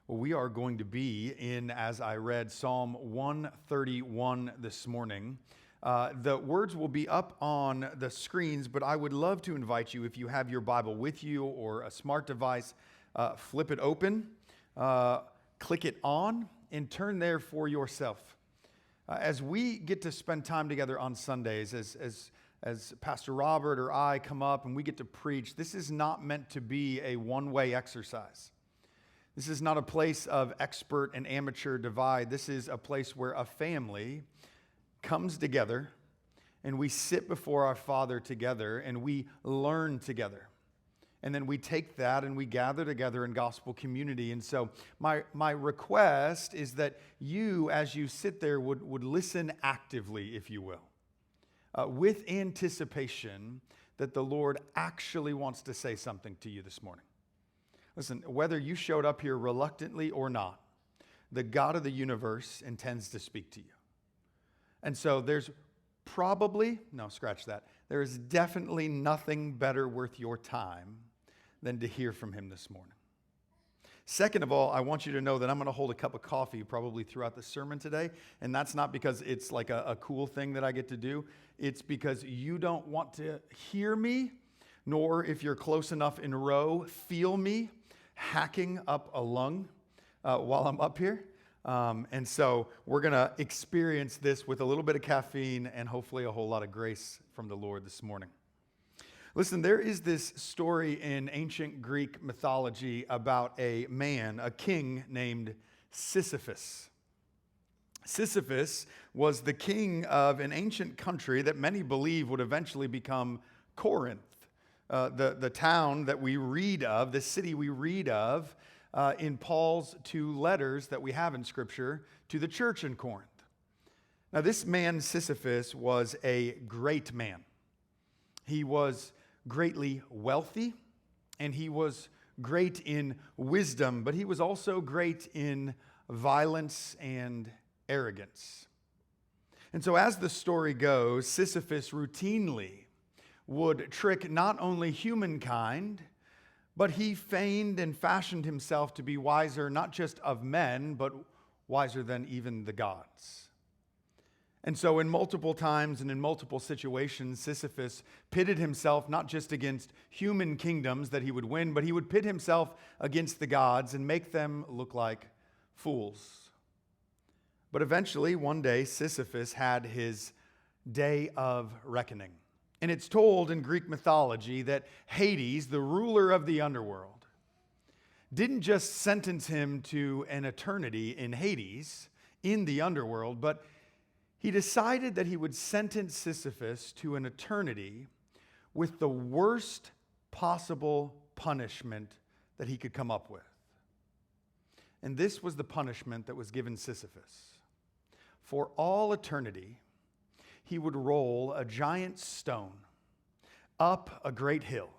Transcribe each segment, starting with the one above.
Well, we are going to be in, as I read, Psalm 131 this morning. The words will be up on the screens, but I would love to invite you, if you have your Bible with you or a smart device, flip it open, click it on, and turn there for yourself. As we get to spend time together on Sundays, as Pastor Robert or I come up and we get to preach, this is not meant to be a one-way exercise. This is not a place of expert and amateur divide. This is a place where a family comes together and we sit before our Father together and we learn together. And then we take that and we gather together in gospel community. And so my request is that you, as you sit there, would listen actively, if you will, with anticipation that the Lord actually wants to say something to you this morning. Listen, whether you showed up here reluctantly or not, the God of the universe intends to speak to you. And so there's there is definitely nothing better worth your time than to hear from him this morning. Second of all, I want you to know that I'm going to hold a cup of coffee probably throughout the sermon today. And that's not because it's like a cool thing that I get to do. It's because you don't want to hear me, nor if you're close enough in row, feel me hacking up a lung while I'm up here. And so we're going to experience this with a little bit of caffeine and hopefully a whole lot of grace from the Lord this morning. Listen, there is this story in ancient Greek mythology about a man, a king named Sisyphus. Sisyphus was the king of an ancient country that many believe would eventually become Corinth. The town that we read of, the city we read of in Paul's two letters that we have in Scripture to the church in Corinth. Now, this man, Sisyphus, was a great man. He was greatly wealthy, and he was great in wisdom, but he was also great in violence and arrogance. And so as the story goes, Sisyphus routinely would trick not only humankind, but he feigned and fashioned himself to be wiser, not just of men, but wiser than even the gods. And so in multiple times and in multiple situations, Sisyphus pitted himself not just against human kingdoms that he would win, but he would pit himself against the gods and make them look like fools. But eventually, one day, Sisyphus had his day of reckoning. And it's told in Greek mythology that Hades, the ruler of the underworld, didn't just sentence him to an eternity in Hades, in the underworld, but he decided that he would sentence Sisyphus to an eternity with the worst possible punishment that he could come up with. And this was the punishment that was given Sisyphus. For all eternity, he would roll a giant stone up a great hill.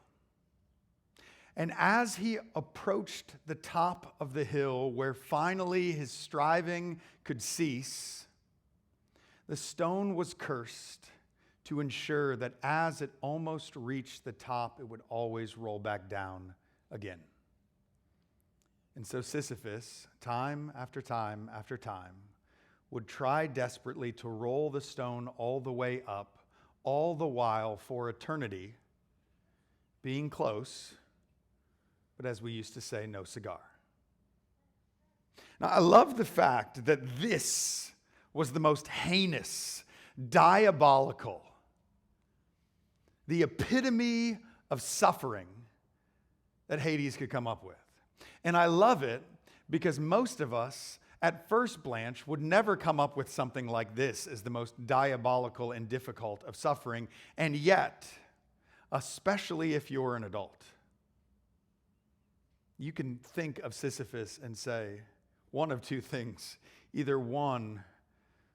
And as he approached the top of the hill, where finally his striving could cease, the stone was cursed to ensure that as it almost reached the top, it would always roll back down again. And so Sisyphus, time after time after time, would try desperately to roll the stone all the way up, all the while for eternity, being close, but as we used to say, no cigar. Now, I love the fact that this was the most heinous, diabolical, the epitome of suffering that Hades could come up with. And I love it because most of us, at first blanch, would never come up with something like this as the most diabolical and difficult of suffering. And yet, especially if you're an adult, you can think of Sisyphus and say one of two things. Either one,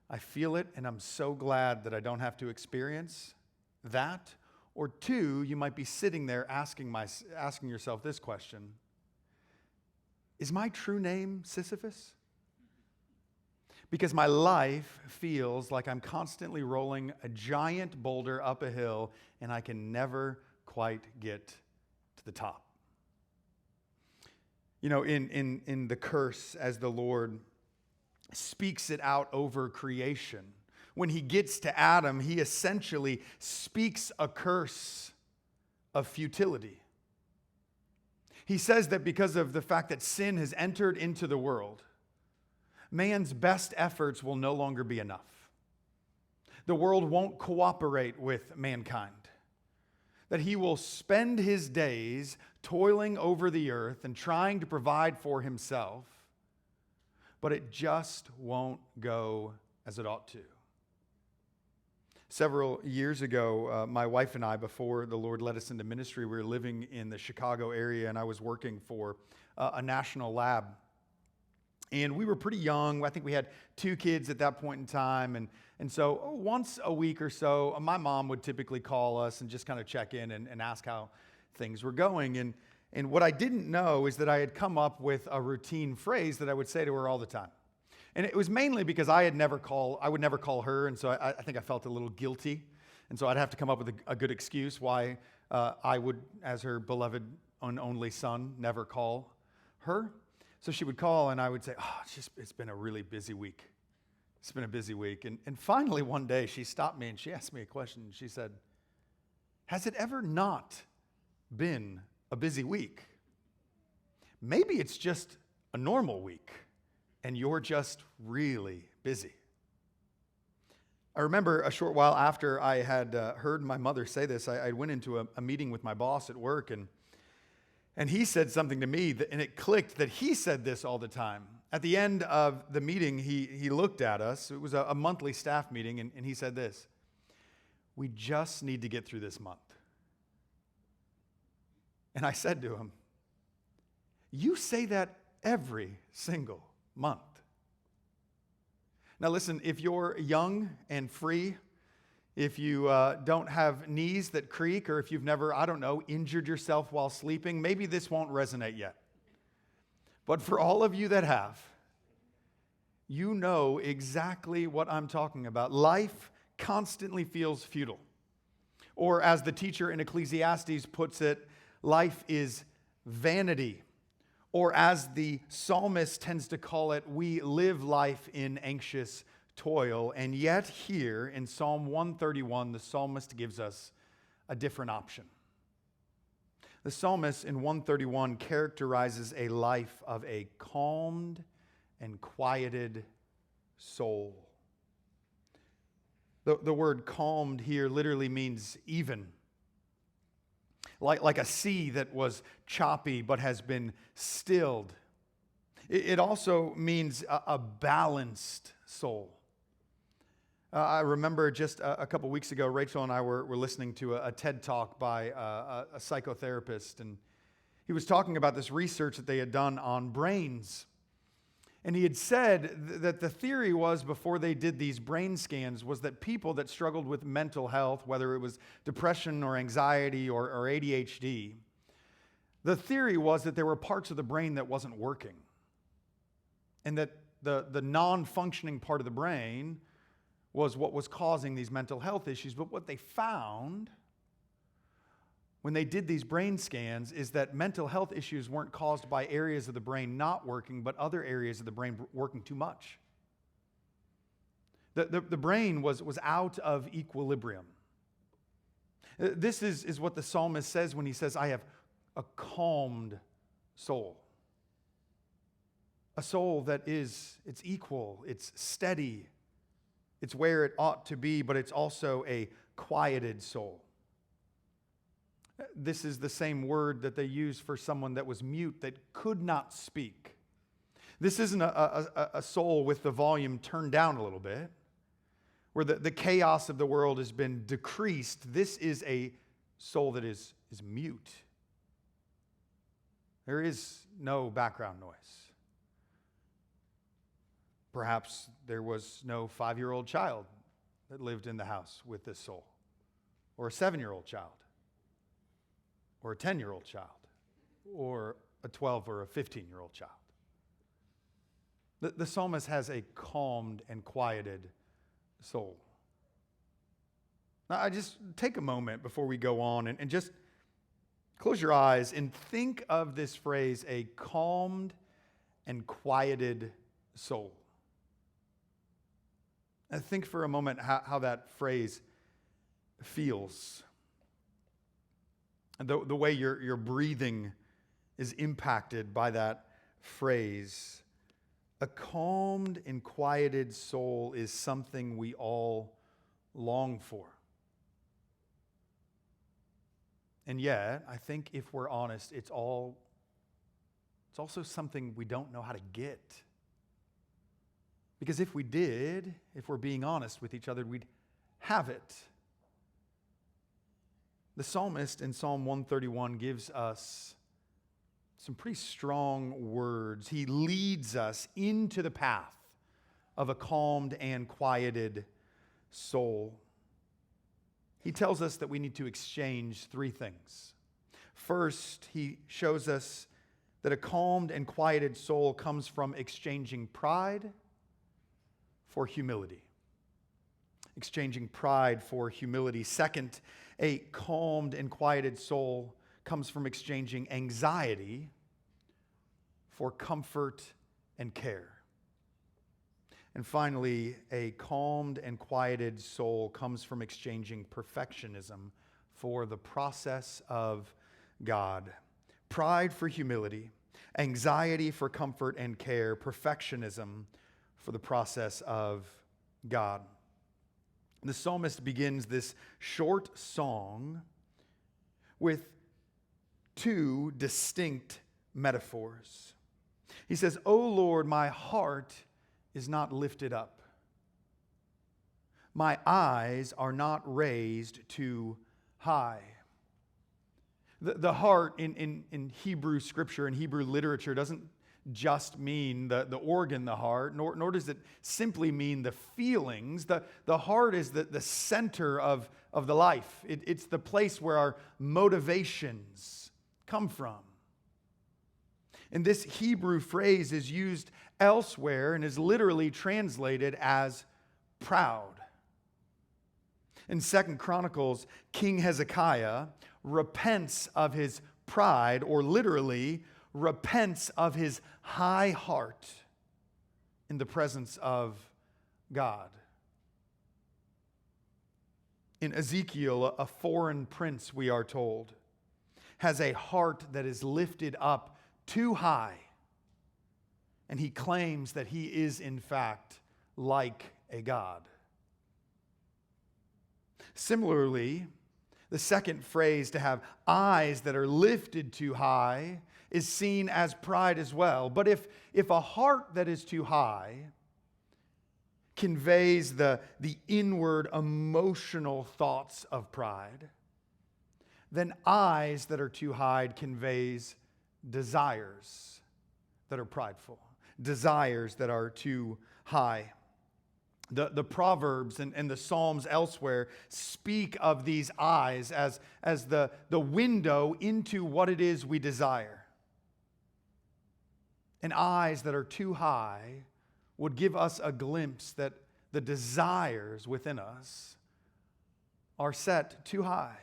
I feel it and I'm so glad that I don't have to experience that. Or two, you might be sitting there asking yourself this question: is my true name Sisyphus? Because my life feels like I'm constantly rolling a giant boulder up a hill and I can never quite get to the top. You know, in the curse, as the Lord speaks it out over creation, when he gets to Adam, he essentially speaks a curse of futility. He says that because of the fact that sin has entered into the world, man's best efforts will no longer be enough. The world won't cooperate with mankind. That he will spend his days toiling over the earth and trying to provide for himself, but it just won't go as it ought to. Several years ago, my wife and I, before the Lord led us into ministry, we were living in the Chicago area, and I was working for a national lab. And we were pretty young. I think we had 2 kids at that point in time. And so once a week or so, my mom would typically call us and just kind of check in and ask how things were going. And what I didn't know is that I had come up with a routine phrase that I would say to her all the time. And it was mainly because I would never call her, and so I think I felt a little guilty. And so I'd have to come up with a good excuse why I would, as her beloved and only son, never call her. So she would call, and I would say, it's been a really busy week. It's been a busy week. And finally, one day, she stopped me, and she asked me a question. She said, has it ever not been a busy week? Maybe it's just a normal week, and you're just really busy. I remember a short while after I had heard my mother say this, I went into a meeting with my boss at work, and he said something to me, and it clicked that he said this all the time. At the end of the meeting, he looked at us. It was a monthly staff meeting, and he said this: we just need to get through this month. And I said to him, you say that every single month. Now listen, if you're young and free, if you don't have knees that creak, or if you've never, injured yourself while sleeping, maybe this won't resonate yet. But for all of you that have, you know exactly what I'm talking about. Life constantly feels futile. Or as the teacher in Ecclesiastes puts it, life is vanity. Or as the psalmist tends to call it, we live life in anxious toil. And yet here in Psalm 131, the psalmist gives us a different option. The psalmist in 131 characterizes a life of a calmed and quieted soul. The word calmed here literally means even. Like a sea that was choppy but has been stilled. It also means a balanced soul. I remember just a couple weeks ago, Rachel and I were listening to a TED Talk by a psychotherapist, and he was talking about this research that they had done on brains. And he had said that the theory was, before they did these brain scans, was that people that struggled with mental health, whether it was depression or anxiety or ADHD, the theory was that there were parts of the brain that wasn't working. And that the non-functioning part of the brain was what was causing these mental health issues. But what they found when they did these brain scans is that mental health issues weren't caused by areas of the brain not working, but other areas of the brain working too much. The brain was out of equilibrium. This is what the psalmist says when he says, I have a calmed soul. A soul that it's equal, it's steady, it's where it ought to be, but it's also a quieted soul. This is the same word that they use for someone that was mute, that could not speak. This isn't a soul with the volume turned down a little bit, where the chaos of the world has been decreased. This is a soul that is mute. There is no background noise. Perhaps there was no 5-year-old child that lived in the house with this soul, or a 7-year-old child, or a 10-year-old child, or a 12 or a 15-year-old child. The psalmist has a calmed and quieted soul. Now, I just take a moment before we go on and just Close your eyes and think of this phrase, a calmed and quieted soul. And think for a moment how that phrase feels. And the way your breathing is impacted by that phrase. A calmed and quieted soul is something we all long for. And yet, I think if we're honest, it's also something we don't know how to get. Because if we did, if we're being honest with each other, we'd have it. The psalmist in Psalm 131 gives us some pretty strong words. He leads us into the path of a calmed and quieted soul. He tells us that we need to exchange three things. First, he shows us that a calmed and quieted soul comes from exchanging pride for humility. Exchanging pride for humility. Second, a calmed and quieted soul comes from exchanging anxiety for comfort and care. And finally, a calmed and quieted soul comes from exchanging perfectionism for the process of God. Pride for humility, anxiety for comfort and care, perfectionism for the process of God. The psalmist begins this short song with two distinct metaphors. He says, "O Lord, my heart is not lifted up. My eyes are not raised too high." The heart in Hebrew scripture and Hebrew literature doesn't just mean the organ, the heart, nor does it simply mean the feelings. The heart is the center of the life. It's the place where our motivations come from. And this Hebrew phrase is used elsewhere and is literally translated as proud. In 2 Chronicles, King Hezekiah repents of his pride, or literally repents of his high heart in the presence of God. In Ezekiel, a foreign prince, we are told, has a heart that is lifted up too high, and he claims that he is, in fact, like a god. Similarly, the second phrase, to have eyes that are lifted too high, is seen as pride as well. But if a heart that is too high conveys the inward emotional thoughts of pride, then eyes that are too high conveys desires that are prideful, desires that are too high. The Proverbs and the Psalms elsewhere speak of these eyes as the window into what it is we desire. And eyes that are too high would give us a glimpse that the desires within us are set too high.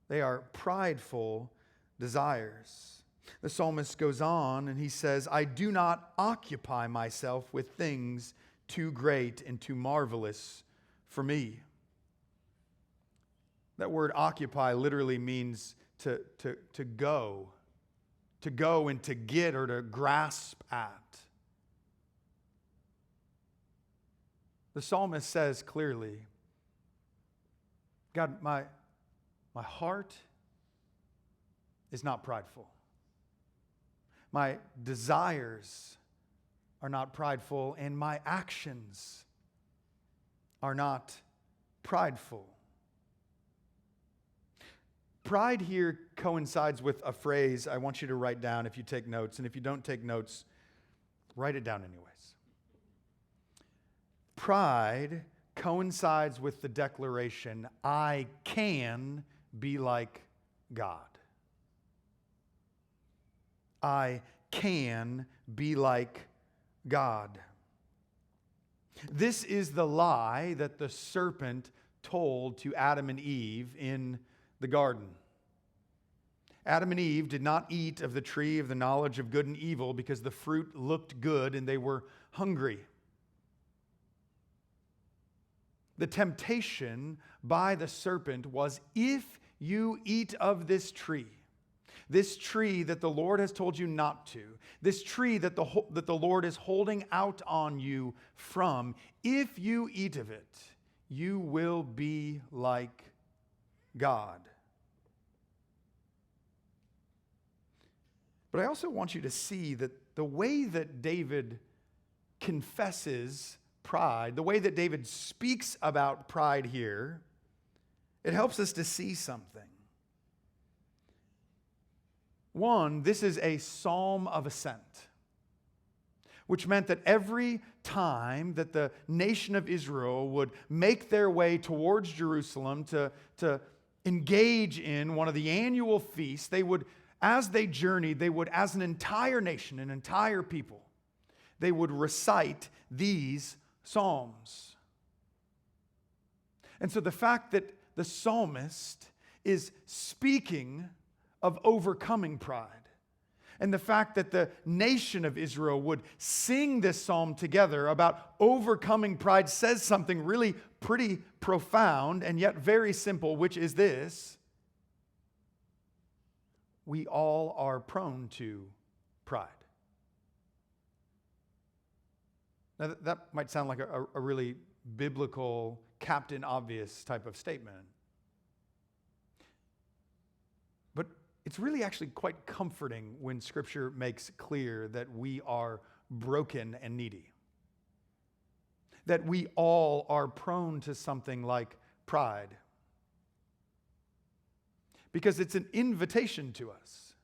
They are prideful desires. The psalmist goes on and he says, "I do not occupy myself with things too great and too marvelous for me." That word occupy literally means to go and to get or to grasp at. The psalmist says clearly, God, my heart is not prideful. My desires are not prideful, and my actions are not prideful. Pride here coincides with a phrase I want you to write down if you take notes, and if you don't take notes, write it down anyways. Pride coincides with the declaration, I can be like God. I can be like God. This is the lie that the serpent told to Adam and Eve in the garden. Adam and Eve did not eat of the tree of the knowledge of good and evil because the fruit looked good and they were hungry. The temptation by the serpent was, if you eat of this tree that the Lord has told you not to, this tree that the Lord is holding out on you from, if you eat of it, you will be like God. But I also want you to see that the way that David confesses pride, the way that David speaks about pride here, it helps us to see something. One, this is a psalm of ascent, which meant that every time that the nation of Israel would make their way towards Jerusalem to engage in one of the annual feasts, they would, as they journeyed, they would, as an entire nation, an entire people, they would recite these psalms. And so the fact that the psalmist is speaking of overcoming pride, and the fact that the nation of Israel would sing this psalm together about overcoming pride says something really pretty profound and yet very simple, which is this: we all are prone to pride. Now, that might sound like a really biblical, Captain Obvious type of statement. But it's really actually quite comforting when Scripture makes clear that we are broken and needy. That we all are prone to something like pride. Because it's an invitation to us.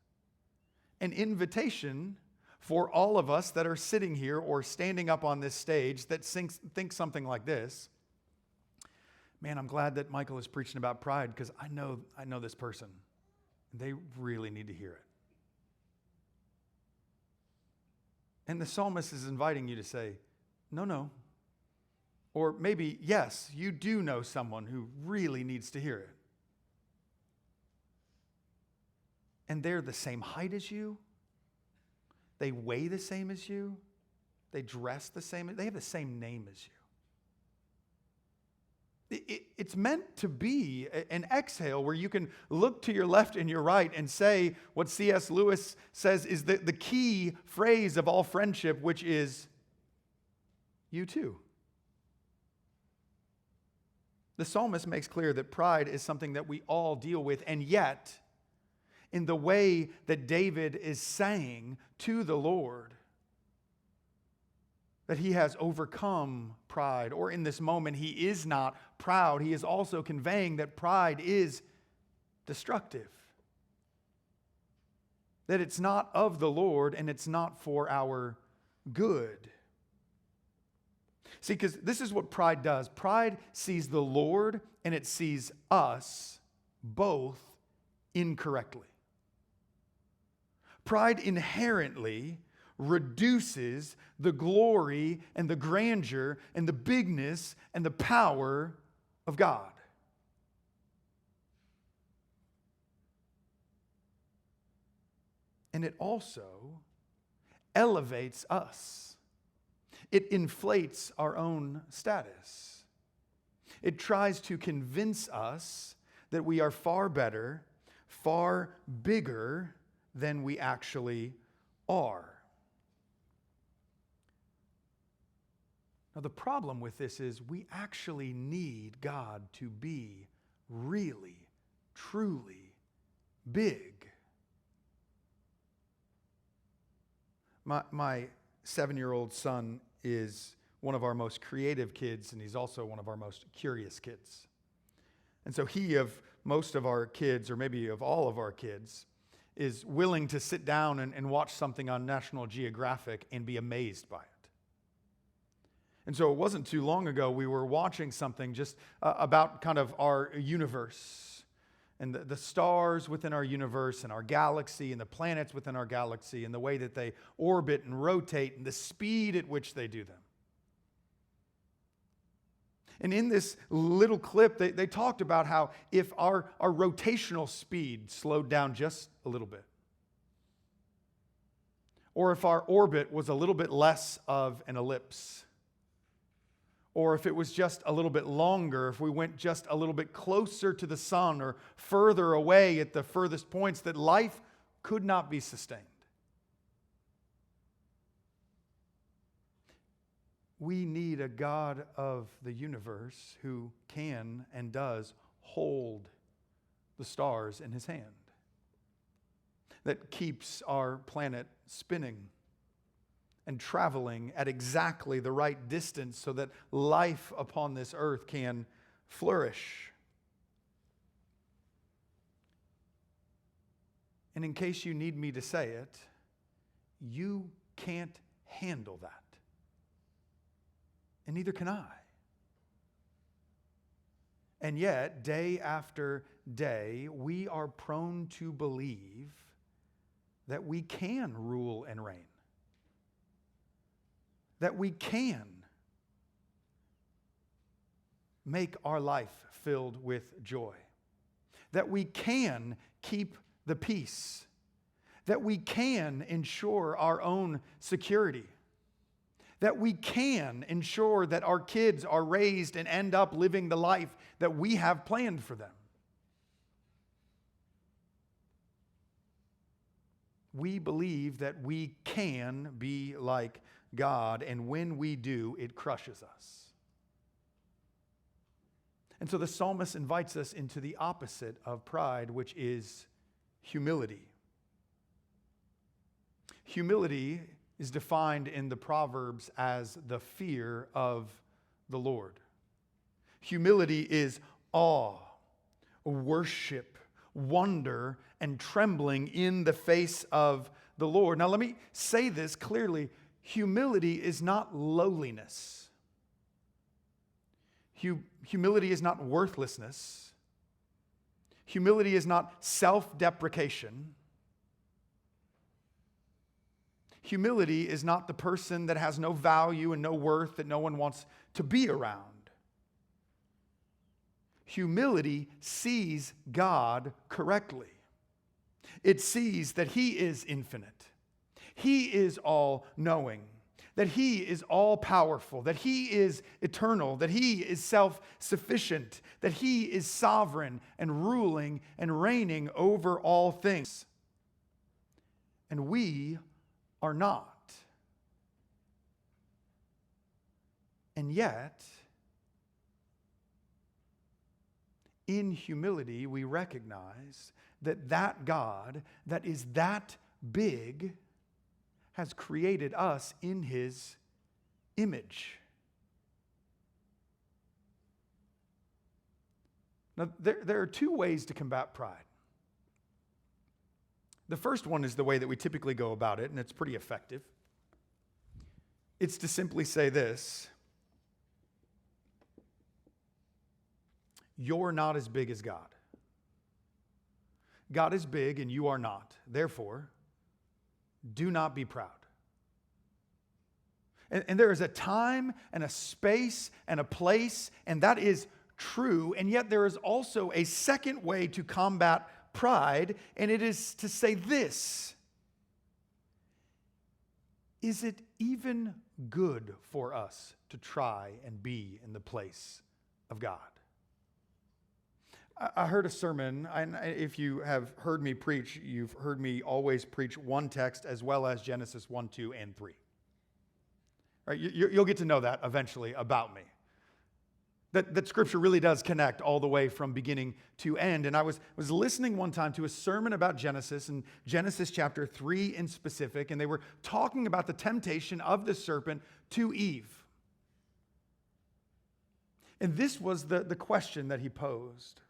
An invitation for all of us that are sitting here or standing up on this stage that think something like this: man, I'm glad that Michael is preaching about pride because I know this person. They really need to hear it. And the psalmist is inviting you to say, no. Or maybe, yes, you do know someone who really needs to hear it. And they're the same height as you. They weigh the same as you. They dress the same. They have the same name as you. It's meant to be an exhale where you can look to your left and your right and say what C.S. Lewis says is the key phrase of all friendship, which is, you too. The psalmist makes clear that pride is something that we all deal with, and yet, in the way that David is saying to the Lord that he has overcome pride, or in this moment he is not proud, he is also conveying that pride is destructive. That it's not of the Lord and it's not for our good. See, because this is what pride does. Pride sees the Lord and it sees us both incorrectly. Pride inherently reduces the glory and the grandeur and the bigness and the power of God. And it also elevates us. It inflates our own status. It tries to convince us that we are far better, far bigger than we actually are. Now, the problem with this is we actually need God to be really, truly big. My 7-year-old son is one of our most creative kids, and he's also one of our most curious kids. And so he, of most of our kids, or maybe of all of our kids, is willing to sit down and watch something on National Geographic and be amazed by it. And so it wasn't too long ago we were watching something just about kind of our universe and the stars within our universe and our galaxy and the planets within our galaxy and the way that they orbit and rotate and the speed at which they do them. And in this little clip, they talked about how if our rotational speed slowed down just a little bit, or if our orbit was a little bit less of an ellipse, or if it was just a little bit longer, if we went just a little bit closer to the sun or further away at the furthest points, that life could not be sustained. We need a God of the universe who can and does hold the stars in his hand, that keeps our planet spinning and traveling at exactly the right distance so that life upon this earth can flourish. And in case you need me to say it, you can't handle that. And neither can I. And yet, day after day, we are prone to believe that we can rule and reign, that we can make our life filled with joy, that we can keep the peace, that we can ensure our own security, that we can ensure that our kids are raised and end up living the life that we have planned for them. We believe that we can be like God, and when we do, it crushes us. And so the psalmist invites us into the opposite of pride, which is humility. Humility is defined in the Proverbs as the fear of the Lord. Humility is awe, worship, wonder, and trembling in the face of the Lord. Now let me say this clearly. Humility is not lowliness. Humility is not worthlessness. Humility is not self-deprecation. Humility is not the person that has no value and no worth that no one wants to be around. Humility sees God correctly. It sees that He is infinite. He is all-knowing. That He is all-powerful. That He is eternal. That He is self-sufficient. That He is sovereign and ruling and reigning over all things. And we are not. And yet, in humility, we recognize that that God that is that big has created us in His image. Now, there are two ways to combat pride. The first one is the way that we typically go about it, and it's pretty effective. It's to simply say this: you're not as big as God. God is big and you are not. Therefore, do not be proud. And there is a time and a space and a place, and that is true. And yet there is also a second way to combat pride, and it is to say this: is it even good for us to try and be in the place of God? I heard a sermon, and if you have heard me preach, you've heard me always preach one text as well as Genesis 1, 2, and 3. Right? You'll get to know that eventually about me. That Scripture really does connect all the way from beginning to end. And I was listening one time to a sermon about Genesis, and Genesis chapter 3 in specific, and they were talking about the temptation of the serpent to Eve. And this was the question that he posed.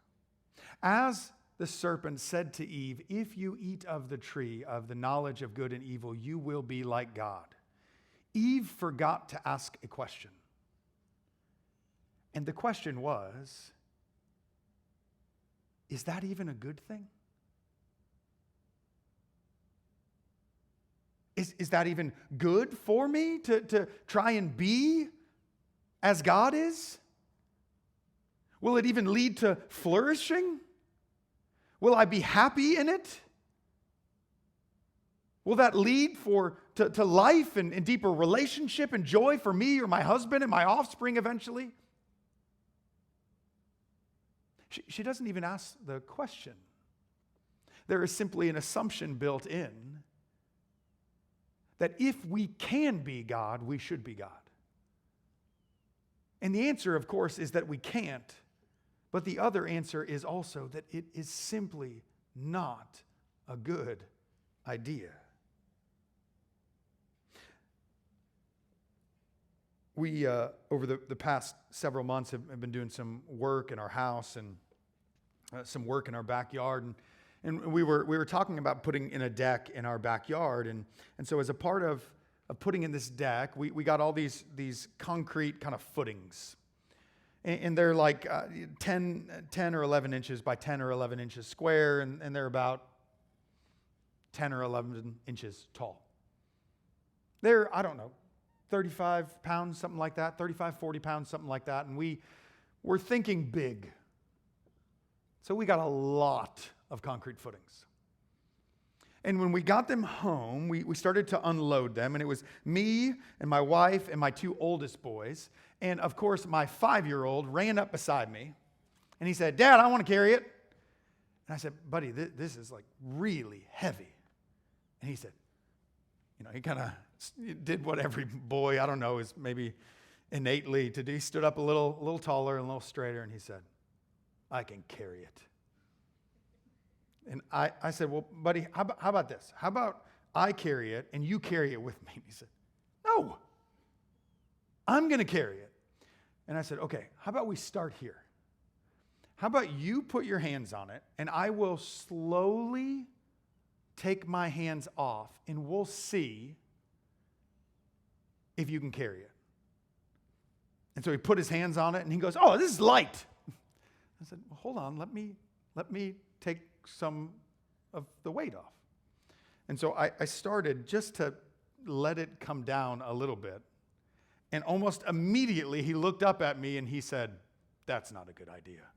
As the serpent said to Eve, "If you eat of the tree of the knowledge of good and evil, you will be like God." Eve forgot to ask a question. And the question was, is that even a good thing? Is that even good for me to try and be as God is? Will it even lead to flourishing? Will I be happy in it? Will that lead to life and deeper relationship and joy for me or my husband and my offspring eventually? She doesn't even ask the question. There is simply an assumption built in that if we can be God, we should be God. And the answer, of course, is that we can't. But the other answer is also that it is simply not a good idea. We, over the past several months, have been doing some work in our house and some work in our backyard. And we were talking about putting in a deck in our backyard. And so as a part of putting in this deck, we got all these concrete kind of footings. And they're like 10 or 11 inches by 10 or 11 inches square, and they're about 10 or 11 inches tall. They're, I don't know, 35 pounds, something like that, 35, 40 pounds, something like that. And we were thinking big. So we got a lot of concrete footings. And when we got them home, we started to unload them. And it was me and my wife and my two oldest boys. And of course, my 5-year-old ran up beside me. And he said, "Dad, I want to carry it." And I said, "Buddy, this is like really heavy." And he said, he kind of did what every boy, I don't know, is maybe innately to do. He stood up a little taller and a little straighter. And he said, "I can carry it." And I said, "Well, buddy, how about this? How about I carry it and you carry it with me?" And he said, "No, I'm going to carry it." And I said, "Okay, how about we start here? How about you put your hands on it and I will slowly take my hands off and we'll see if you can carry it." And so he put his hands on it and he goes, "Oh, this is light." I said, "Well, hold on, let me take some of the weight off." And so I started just to let it come down a little bit. And almost immediately he looked up at me and he said, "That's not a good idea."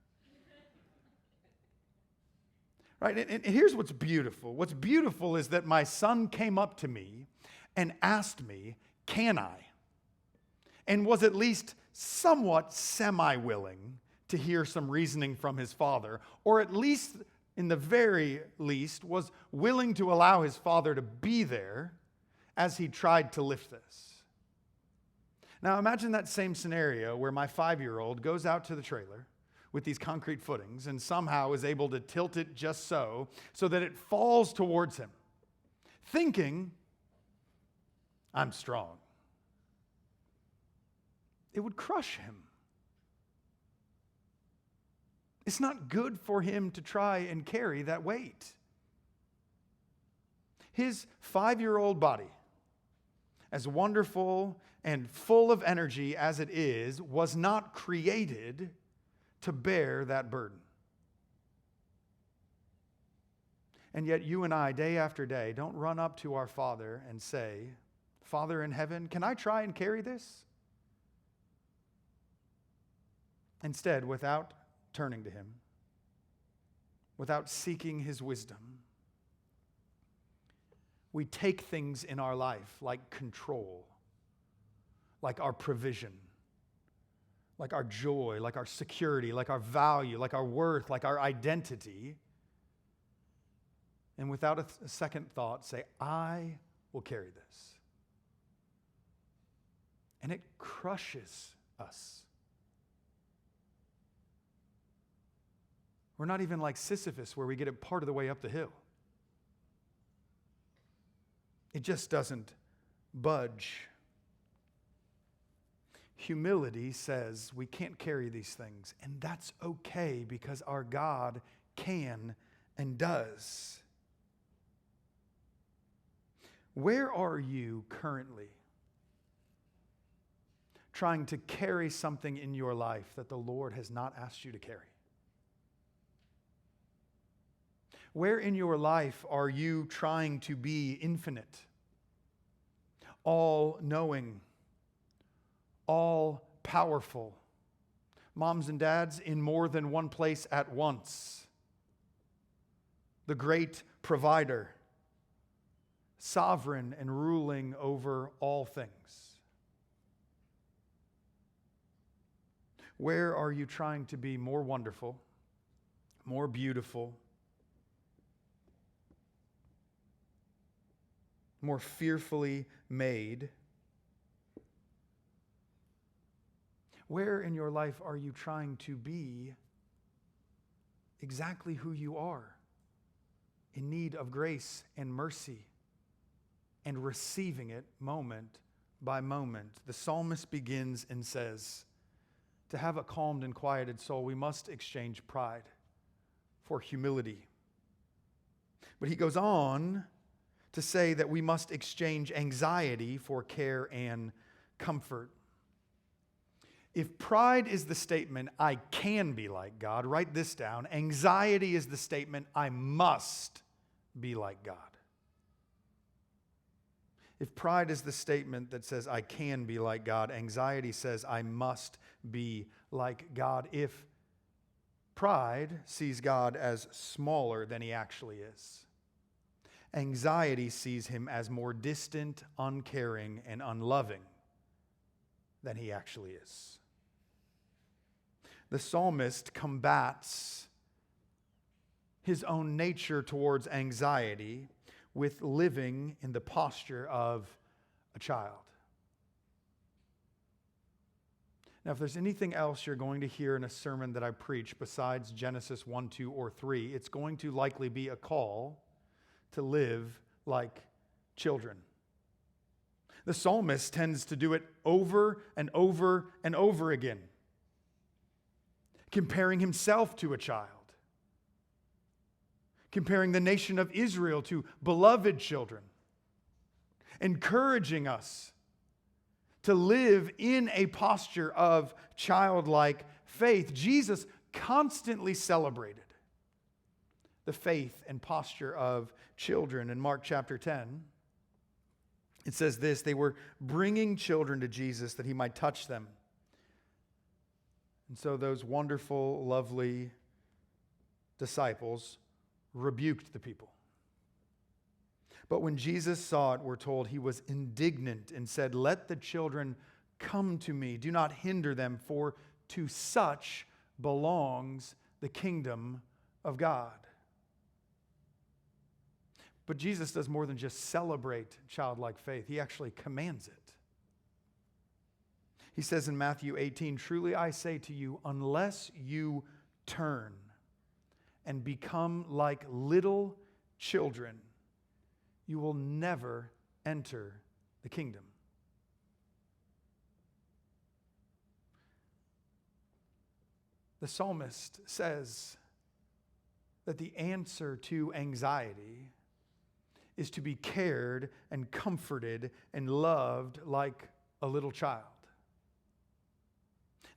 Right? And here's what's beautiful. What's beautiful is that my son came up to me and asked me, "Can I?" And was at least somewhat semi-willing to hear some reasoning from his father, or at least, in the very least, was willing to allow his father to be there as he tried to lift this. Now imagine that same scenario where my 5-year-old goes out to the trailer with these concrete footings and somehow is able to tilt it just so that it falls towards him, thinking, "I'm strong." It would crush him. It's not good for him to try and carry that weight. His 5-year-old body, as wonderful and full of energy as it is, was not created to bear that burden. And yet you and I, day after day, don't run up to our Father and say, "Father in heaven, can I try and carry this?" Instead, without turning to him, without seeking his wisdom, we take things in our life like control, like our provision, like our joy, like our security, like our value, like our worth, like our identity, and without a second thought say, "I will carry this." And it crushes us. We're not even like Sisyphus where we get it part of the way up the hill. It just doesn't budge. Humility says we can't carry these things, and that's okay because our God can and does. Where are you currently trying to carry something in your life that the Lord has not asked you to carry? Where in your life are you trying to be infinite, all-knowing, all-powerful, moms and dads, in more than one place at once. The great provider, sovereign and ruling over all things. Where are you trying to be more wonderful, more beautiful, more fearfully made? Where in your life are you trying to be exactly who you are, in need of grace and mercy, and receiving it moment by moment? The psalmist begins and says, to have a calmed and quieted soul, we must exchange pride for humility. But he goes on to say that we must exchange anxiety for care and comfort. If pride is the statement, I can be like God, write this down. Anxiety is the statement, I must be like God. If pride is the statement that says, I can be like God, anxiety says, I must be like God. If pride sees God as smaller than he actually is, anxiety sees him as more distant, uncaring, and unloving than he actually is. The psalmist combats his own nature towards anxiety with living in the posture of a child. Now, if there's anything else you're going to hear in a sermon that I preach besides Genesis 1, 2, or 3, it's going to likely be a call to live like children. The psalmist tends to do it over and over and over again, comparing himself to a child, comparing the nation of Israel to beloved children, encouraging us to live in a posture of childlike faith. Jesus constantly celebrated the faith and posture of children. In Mark chapter 10, it says this, they were bringing children to Jesus that he might touch them. And so those wonderful, lovely disciples rebuked the people. But when Jesus saw it, we're told he was indignant and said, let the children come to me. Do not hinder them, for to such belongs the kingdom of God. But Jesus does more than just celebrate childlike faith. He actually commands it. He says in Matthew 18, truly I say to you, unless you turn and become like little children, you will never enter the kingdom. The psalmist says that the answer to anxiety is to be cared and comforted and loved like a little child.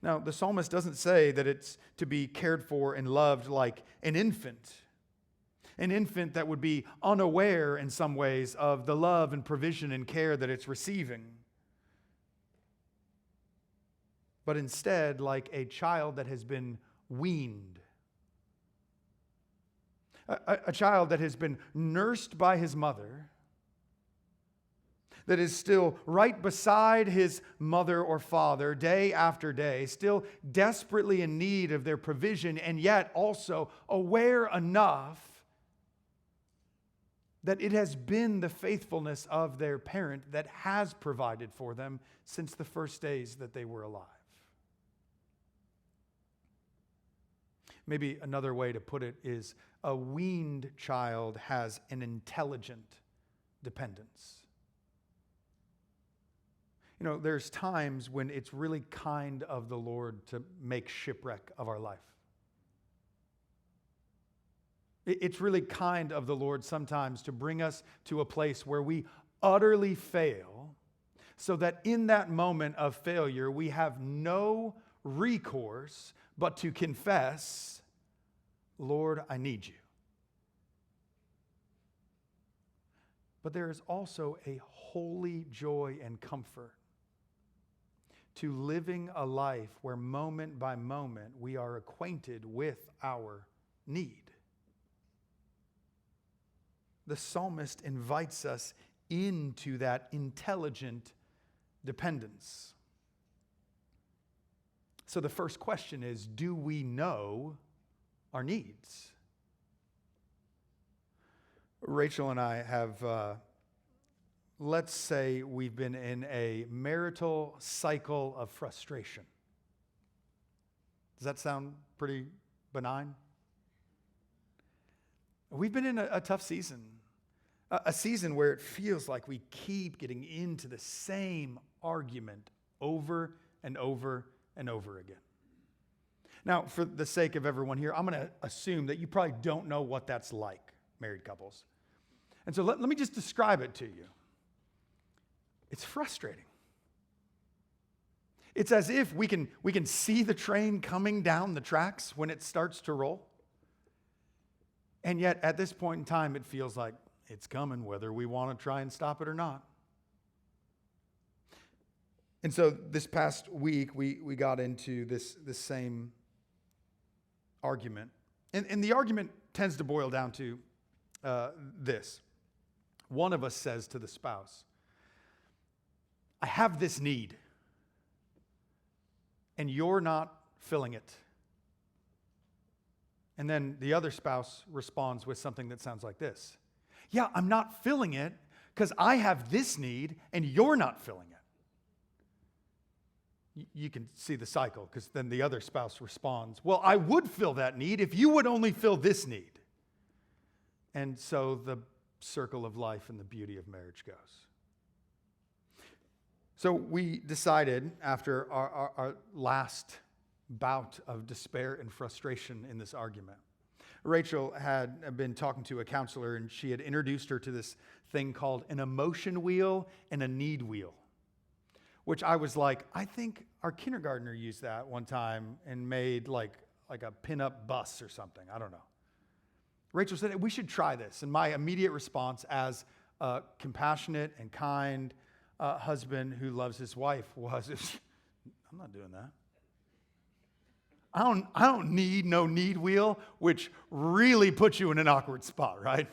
Now, the psalmist doesn't say that it's to be cared for and loved like an infant that would be unaware in some ways of the love and provision and care that it's receiving, but instead like a child that has been weaned, a child that has been nursed by his mother, that is still right beside his mother or father day after day, still desperately in need of their provision, and yet also aware enough that it has been the faithfulness of their parent that has provided for them since the first days that they were alive. Maybe another way to put it is a weaned child has an intelligent dependence. You know, there's times when it's really kind of the Lord to make shipwreck of our life. It's really kind of the Lord sometimes to bring us to a place where we utterly fail, so that in that moment of failure, we have no recourse but to confess, Lord, I need you. But there is also a holy joy and comfort to living a life where moment by moment we are acquainted with our need. The psalmist invites us into that intelligent dependence. So the first question is, do we know our needs? Rachel and I have, let's say we've been in a marital cycle of frustration. Does that sound pretty benign? We've been in a tough season, a season where it feels like we keep getting into the same argument over and over and over again. Now, for the sake of everyone here, I'm going to assume that you probably don't know what that's like, married couples. And so let me just describe it to you. It's frustrating. It's as if we can see the train coming down the tracks when it starts to roll. And yet, at this point in time, it feels like it's coming, whether we want to try and stop it or not. And so this past week, we got into this same argument. And the argument tends to boil down to this. One of us says to the spouse, I have this need, and you're not filling it. And then the other spouse responds with something that sounds like this. Yeah, I'm not filling it because I have this need and you're not filling it. You can see the cycle because then the other spouse responds, well, I would fill that need if you would only fill this need. And so the circle of life and the beauty of marriage goes. So we decided after our last bout of despair and frustration in this argument. Rachel had been talking to a counselor, and she had introduced her to this thing called an emotion wheel and a need wheel, which I was like, I think our kindergartner used that one time and made like a pinup bus or something. I don't know. Rachel said, we should try this. And my immediate response as a compassionate and kind husband who loves his wife was, I'm not doing that. I don't need no need wheel, which really puts you in an awkward spot, right?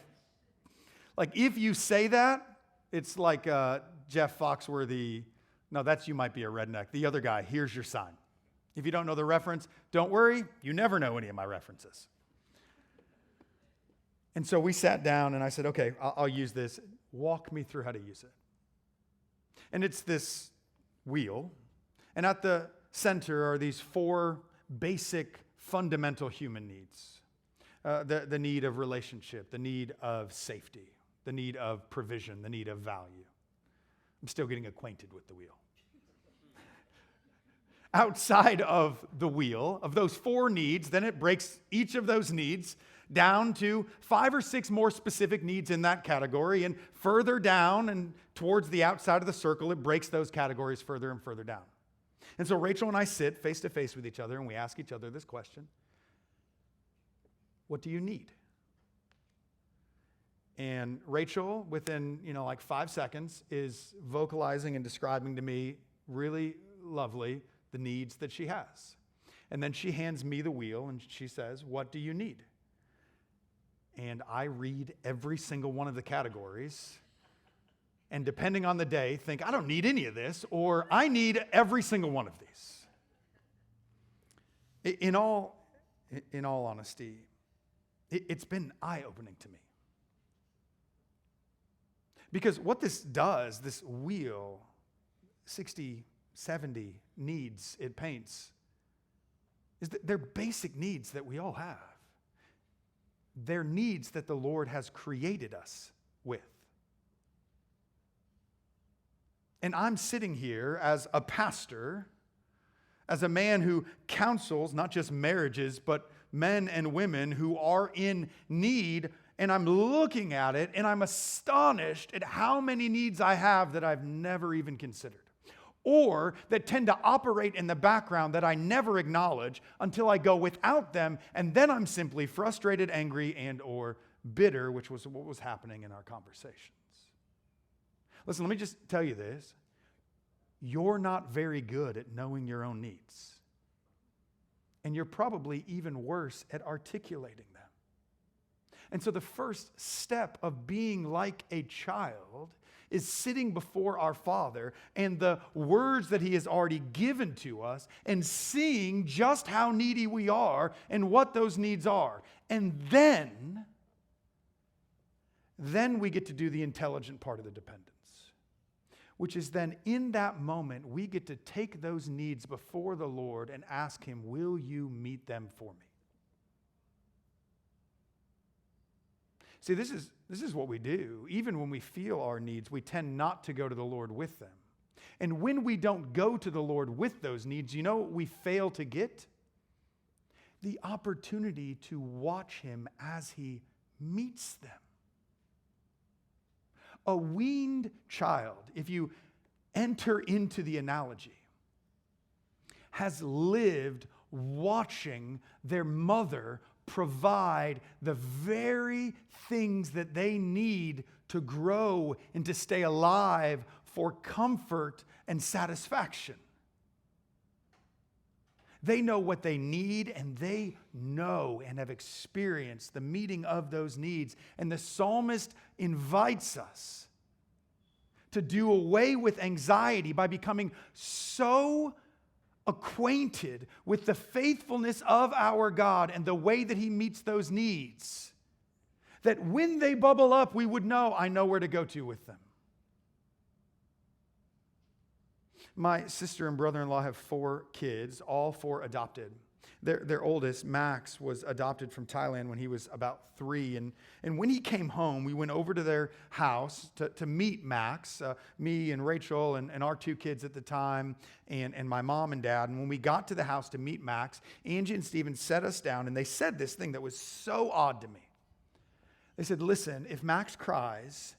Like if you say that, it's like Jeff Foxworthy. No, you might be a redneck. The other guy, here's your sign. If you don't know the reference, don't worry. You never know any of my references. And so we sat down and I said, okay, I'll use this. Walk me through how to use it. And it's this wheel. And at the center are these 4 basic fundamental human needs. The need of relationship, the need of safety, the need of provision, the need of value. I'm still getting acquainted with the wheel. Outside of the wheel, of those 4 needs, then it breaks each of those needs down to 5 or 6 more specific needs in that category, and further down and towards the outside of the circle, it breaks those categories further and further down. And so Rachel and I sit face to face with each other and we ask each other this question. What do you need? And Rachel, within, like 5 seconds, is vocalizing and describing to me really lovely the needs that she has. And then she hands me the wheel and she says, what do you need? And I read every single one of the categories. And depending on the day, think, I don't need any of this, or I need every single one of these. In all honesty, it's been eye-opening to me. Because what this does, this wheel, 60, 70 needs it paints, is that they're basic needs that we all have. They're needs that the Lord has created us with. And I'm sitting here as a pastor, as a man who counsels not just marriages, but men and women who are in need, and I'm looking at it and I'm astonished at how many needs I have that I've never even considered, or that tend to operate in the background that I never acknowledge until I go without them, and then I'm simply frustrated, angry, and or bitter, which was what was happening in our conversations. Listen, let me just tell you this. you're not very good at knowing your own needs. And you're probably even worse at articulating them. And so the first step of being like a child is sitting before our Father and the words that He has already given to us and seeing just how needy we are and what those needs are. And then we get to do the intelligent part of the dependence, which is then in that moment, we get to take those needs before the Lord and ask Him, will you meet them for me? See, this is what we do. Even when we feel our needs, we tend not to go to the Lord with them. And when we don't go to the Lord with those needs, you know what we fail to get? The opportunity to watch Him as He meets them. A weaned child, if you enter into the analogy, has lived watching their mother provide the very things that they need to grow and to stay alive for comfort and satisfaction. They know what they need, and they know and have experienced the meeting of those needs. And the psalmist invites us to do away with anxiety by becoming so acquainted with the faithfulness of our God and the way that He meets those needs, that when they bubble up, we would know, I know where to go to with them. My sister and brother-in-law have 4 kids, all 4 adopted. Their oldest, Max, was adopted from Thailand when he was about 3. And when he came home, we went over to their house to meet Max, me and Rachel and our 2 kids at the time, and my mom and dad. And when we got to the house to meet Max, Angie and Stephen set us down, and they said this thing that was so odd to me. They said, listen, if Max cries,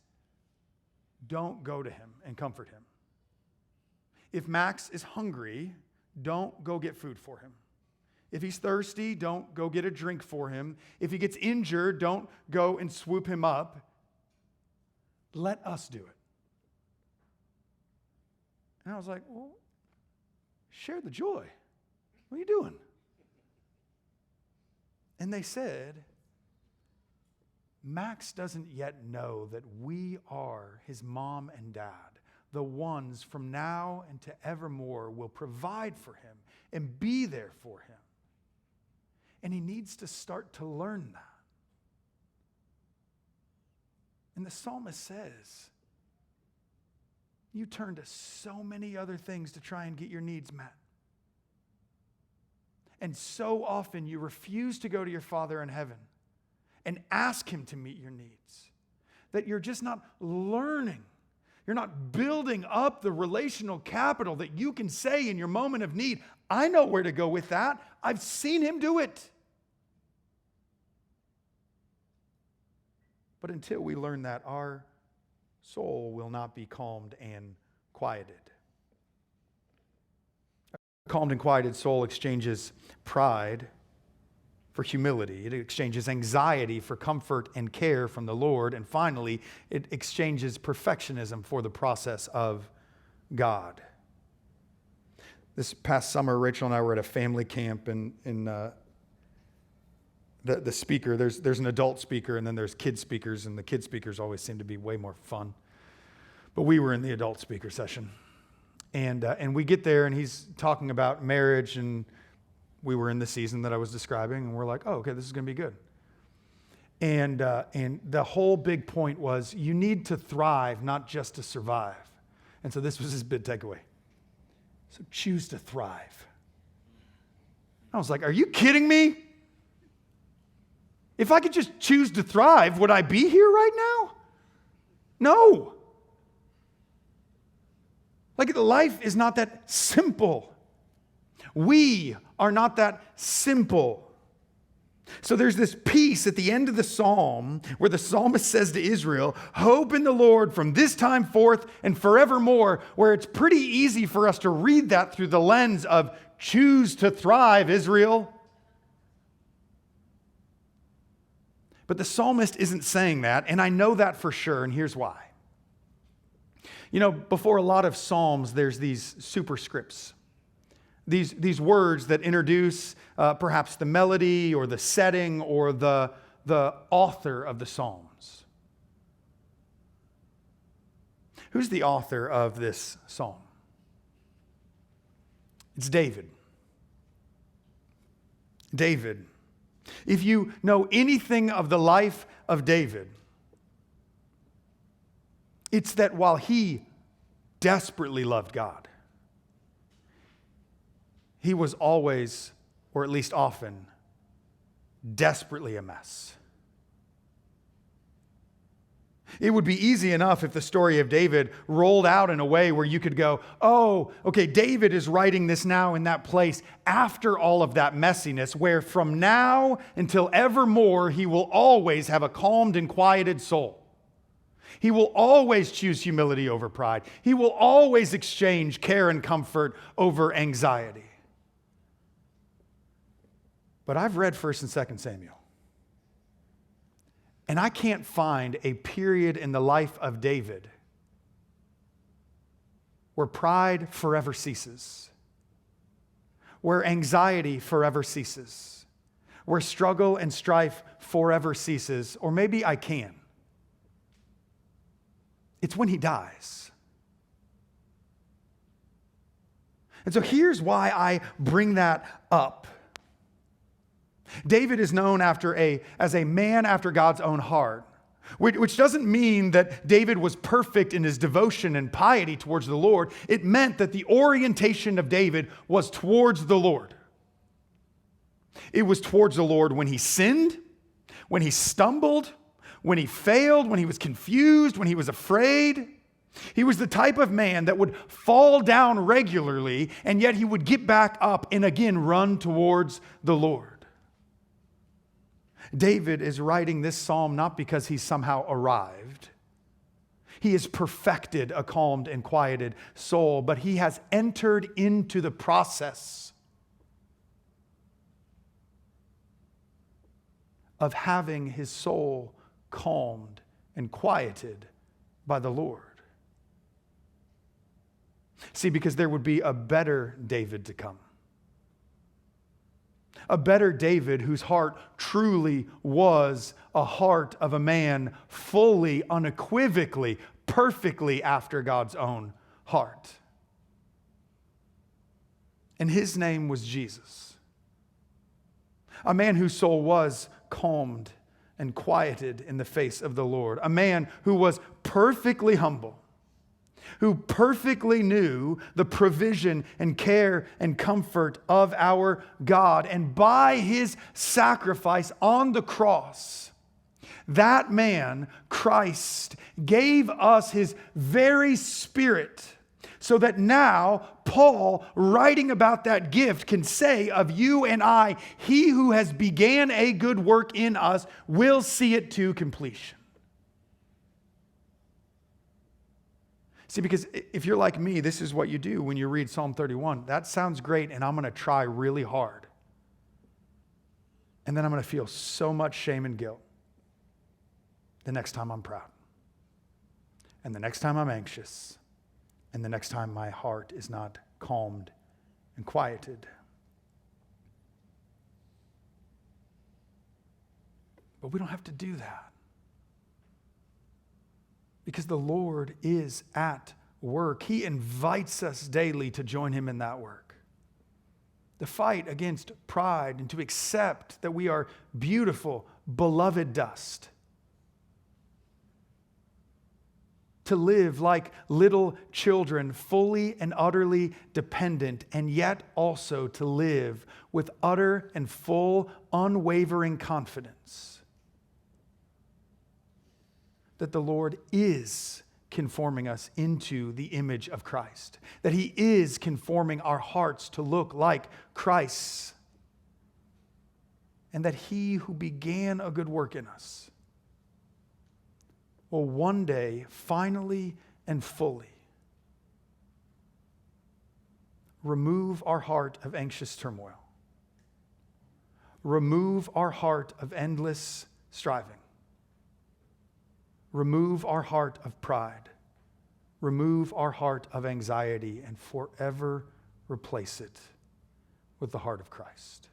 don't go to him and comfort him. If Max is hungry, don't go get food for him. If he's thirsty, don't go get a drink for him. If he gets injured, don't go and swoop him up. Let us do it. And I was like, well, share the joy. What are you doing? And they said, Max doesn't yet know that we are his mom and dad. The ones from now and to evermore will provide for him and be there for him. And he needs to start to learn that. And the psalmist says, you turn to so many other things to try and get your needs met. And so often you refuse to go to your Father in heaven and ask Him to meet your needs, that you're just not learning. You're not building up the relational capital that you can say in your moment of need, I know where to go with that. I've seen Him do it. But until we learn that, our soul will not be calmed and quieted. A calmed and quieted soul exchanges pride for humility. It exchanges anxiety for comfort and care from the Lord. And finally, it exchanges perfectionism for the process of God. This past summer, Rachel and I were at a family camp, and the speaker, there's an adult speaker, and then there's kid speakers, and the kid speakers always seem to be way more fun. But we were in the adult speaker session. And we get there, and he's talking about marriage, and we were in the season that I was describing, and we're like, oh, okay, this is going to be good. And the whole big point was you need to thrive, not just to survive. And so this was his big takeaway. So choose to thrive. I was like, are you kidding me? If I could just choose to thrive, would I be here right now? No. Like, life is not that simple. We are not that simple. So there's this piece at the end of the psalm where the psalmist says to Israel, hope in the Lord from this time forth and forevermore, where it's pretty easy for us to read that through the lens of choose to thrive, Israel. But the psalmist isn't saying that, and I know that for sure, and here's why. You know, before a lot of Psalms, there's these superscripts. These words that introduce perhaps the melody or the setting or the author of the Psalms. Who's the author of this psalm? It's David. David. If you know anything of the life of David, it's that while he desperately loved God, he was always, or at least often, desperately a mess. It would be easy enough if the story of David rolled out in a way where you could go, oh, okay, David is writing this now in that place after all of that messiness, where from now until evermore, he will always have a calmed and quieted soul. He will always choose humility over pride. He will always exchange care and comfort over anxiety. But I've read 1st and 2nd Samuel. And I can't find a period in the life of David where pride forever ceases, where anxiety forever ceases, where struggle and strife forever ceases, or maybe I can. It's when he dies. And so here's why I bring that up. David is known as a man after God's own heart, which doesn't mean that David was perfect in his devotion and piety towards the Lord. It meant that the orientation of David was towards the Lord. It was towards the Lord when he sinned, when he stumbled, when he failed, when he was confused, when he was afraid. He was the type of man that would fall down regularly, and yet he would get back up and again run towards the Lord. David is writing this psalm not because he's somehow arrived. He has perfected a calmed and quieted soul, but he has entered into the process of having his soul calmed and quieted by the Lord. See, because there would be a better David to come. A better David whose heart truly was a heart of a man fully, unequivocally, perfectly after God's own heart. And his name was Jesus. A man whose soul was calmed and quieted in the face of the Lord. A man who was perfectly humble, who perfectly knew the provision and care and comfort of our God. And by his sacrifice on the cross, that man, Christ, gave us his very Spirit, so that now Paul, writing about that gift, can say of you and I, he who has began a good work in us will see it to completion. See, because if you're like me, this is what you do when you read Psalm 31. That sounds great, and I'm going to try really hard. And then I'm going to feel so much shame and guilt the next time I'm proud. And the next time I'm anxious. And the next time my heart is not calmed and quieted. But we don't have to do that. Because the Lord is at work. He invites us daily to join him in that work. To fight against pride and to accept that we are beautiful, beloved dust. To live like little children, fully and utterly dependent, and yet also to live with utter and full, unwavering confidence that the Lord is conforming us into the image of Christ. That he is conforming our hearts to look like Christ. And that he who began a good work in us will one day, finally and fully, remove our heart of anxious turmoil. Remove our heart of endless striving. Remove our heart of pride. remove our heart of anxiety and forever replace it with the heart of Christ.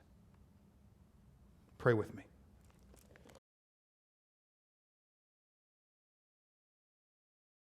Pray with me.